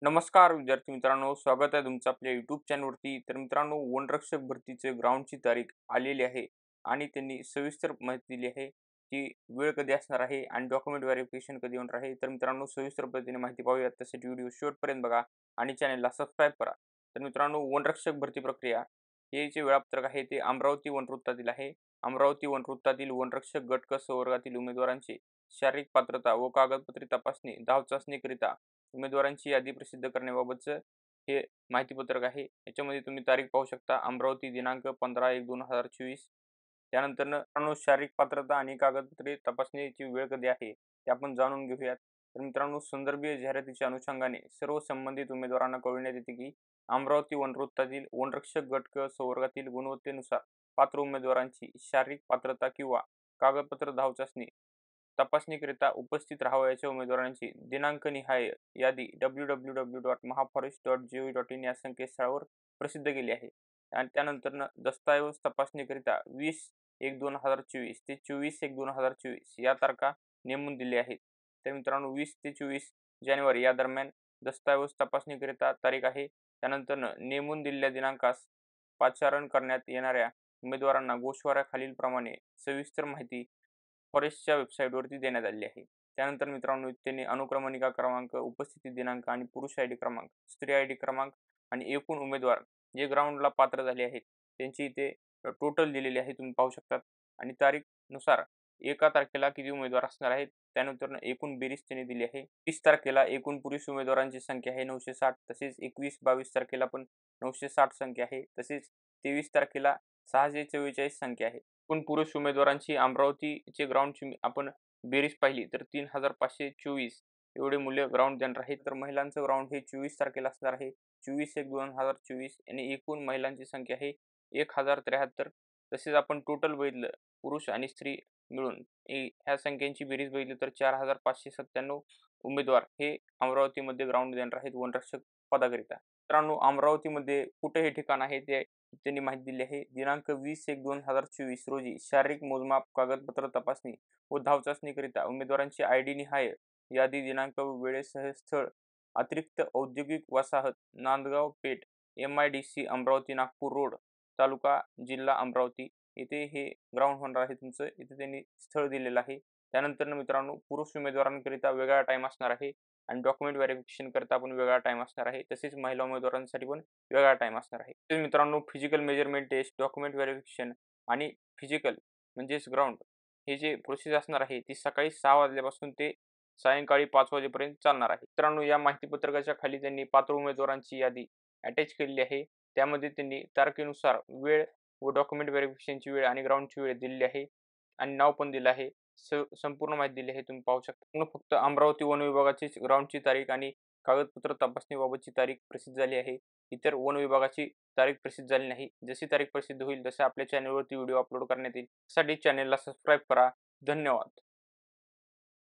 नमस्कार विद्यार्थी मित्रांनो, स्वागत आहे तुमचं आपल्या यूट्यूब चॅनलवरती. तर मित्रांनो, वनरक्षक भरतीचे ग्राउंडची तारीख आलेली आहे आणि त्यांनी सविस्तर माहिती दिली आहे की वेळ कधी असणार आहे आणि डॉक्युमेंट व्हेरिफिकेशन कधी होणार आहे. तर मित्रांनो, सविस्तर पद्धतीने माहिती पाहूयात. त्यासाठी व्हिडिओ शेवटपर्यंत बघा आणि चॅनलला सबस्क्राईब करा. तर मित्रांनो, वनरक्षक भरती प्रक्रिया हे जे वेळापत्रक आहे ते अमरावती वनवृत्तातील आहे. अमरावती वनवृत्तातील वनरक्षक गट क संवर्गातील उमेदवारांची शारीरिक पात्रता व कागदपत्रे तपासणी धाव चाचणीकरिता उमेदवारांची यादी प्रसिद्ध करण्याबाबतचं हे माहितीपत्रक आहे. याच्यामध्ये तुम्ही तारीख पाहू शकता, अमरावती दिनांक 15/1/2024. त्यानंतर मित्रांनो, शारीरिक पात्रता आणि कागदपत्रे तपासणीची वेळ कधी आहे ते आपण जाणून घेऊयात. तर मित्रांनो, संदर्भीय जाहिरातीच्या अनुषंगाने सर्व संबंधित उमेदवारांना कळविण्यात येते की अमरावती वनवृत्तातील वनरक्षक गट क संवर्गातील गुणवत्तेनुसार पात्र उमेदवारांची शारीरिक पात्रता किंवा कागदपत्र धाव चाचणी तपासणीकरिता उपस्थित राहावयाच्या उमेदवारांची दिनांकनिहाय यादी www.mahaforest.gov.in या संकेतस्थळावर प्रसिद्ध केली आहे. आणि त्यानंतर दस्तऐवज तपासणीकरिता 20/1/2024 ते 24/1/2024 या तारखा नेमून दिल्या आहेत. तर मित्रांनो, 20 ते 24 जानेवारी या दरम्यान दस्तऐवज तपासणीकरिता तारीख आहे. त्यानंतर नेमून दिलेल्या दिनांकास पाचारण करण्यात येणाऱ्या उमेदवारांना गोषवाऱ्याखालीलप्रमाणे सविस्तर माहिती फॉरेस्टच्या वेबसाईटवरती देण्यात आली आहे. त्यानंतर मित्रांनो, त्यांनी अनुक्रमणिका क्रमांक, उपस्थिती दिनांक आणि पुरुष आय डी क्रमांक, स्त्री आय डी क्रमांक आणि एकूण उमेदवार जे ग्राउंडला पात्र झाले आहेत त्यांची इथे टोटल दिलेली आहे, तुम्ही पाहू शकतात. आणि तारीखनुसार एका तारखेला किती उमेदवार असणार आहेत, त्यानंतर एकूण बेरीज त्यांनी दिली आहे. 30 तारखेला एकूण पुरुष उमेदवारांची संख्या आहे 960. तसेच 21-22 तारखेला पण 960 संख्या आहे. तसेच 23 तारखेला 644 संख्या आहे. एकूण पुरुष उमेदवारांची अमरावतीचे ग्राउंडची आपण बेरीज पाहिली तर 3524 एवढे मूल्य ग्राउंड देणार आहे. तर महिलांचं ग्राउंड हे 24 तारखेला असणार आहे. 24/1/2024 आणि एकूण महिलांची संख्या आहे 1073. तसेच आपण टोटल बघितलं पुरुष आणि स्त्री मिळून ह्या संख्यांची बेरीज बघितली तर 4597 उमेदवार हे अमरावतीमध्ये ग्राउंड देणार आहेत वनरक्षक पदाकरिता. मित्रांनो, अमरावतीमध्ये कुठे हे ठिकाण आहे ते त्यांनी माहिती दिली आहे. दिनांक 20/1/2024 रोजी शारीरिक मोजमाप, कागदपत्र तपासणी व धाव चाचणीकरिता उमेदवारांची आय डी निहाय यादी, दिनांक व वेळेसह स्थळ अतिरिक्त औद्योगिक वसाहत नांदगाव पेठ MIDC अमरावती नागपूर रोड तालुका जिल्हा अमरावती येथे हे ग्राउंड होणार आहे तुमचं. इथे त्यांनी स्थळ दिलेलं आहे. त्यानंतर मित्रांनो, पुरुष उमेदवारांकरिता वेगळा टाइम असणार आहे आणि डॉक्युमेंट व्हेरिफिकेशन करता पण वेगळा टाइम असणार आहे. तसेच महिला उमेदवारांसाठी पण वेगळा टाइम असणार आहे. तर मित्रांनो, physical measurement test, document verification आणि फिजिकल म्हणजेच ग्राउंड हे जे प्रोसेस असणार आहे ती सकाळी 6 वाजल्यापासून ते सायंकाळी 5 वाजेपर्यंत चालणार आहे. मित्रांनो, या माहितीपत्रकाच्या खाली त्यांनी पात्र उमेदवारांची यादी अटॅच केलेली आहे. त्यामध्ये त्यांनी तारखेनुसार वेळ व डॉक्युमेंट व्हेरिफिकेशनची वेळ आणि ग्राउंडची वेळ दिलेली आहे आणि नाव पण दिलं आहे. संपूर्ण माहिती दिली आहे, तुम्ही पाहू शकता. फक्त अमरावती वन विभागाची ग्राउंडची तारीख आणि कागदपत्र तपासणीबाबतची तारीख प्रसिद्ध झाली आहे. इतर वन विभागाची तारीख प्रसिद्ध झाली नाही. जशी तारीख प्रसिद्ध होईल तसे आपल्या चॅनलवरती व्हिडिओ अपलोड करण्यात येईल. त्यासाठी चॅनलला सबस्क्राईब करा. धन्यवाद.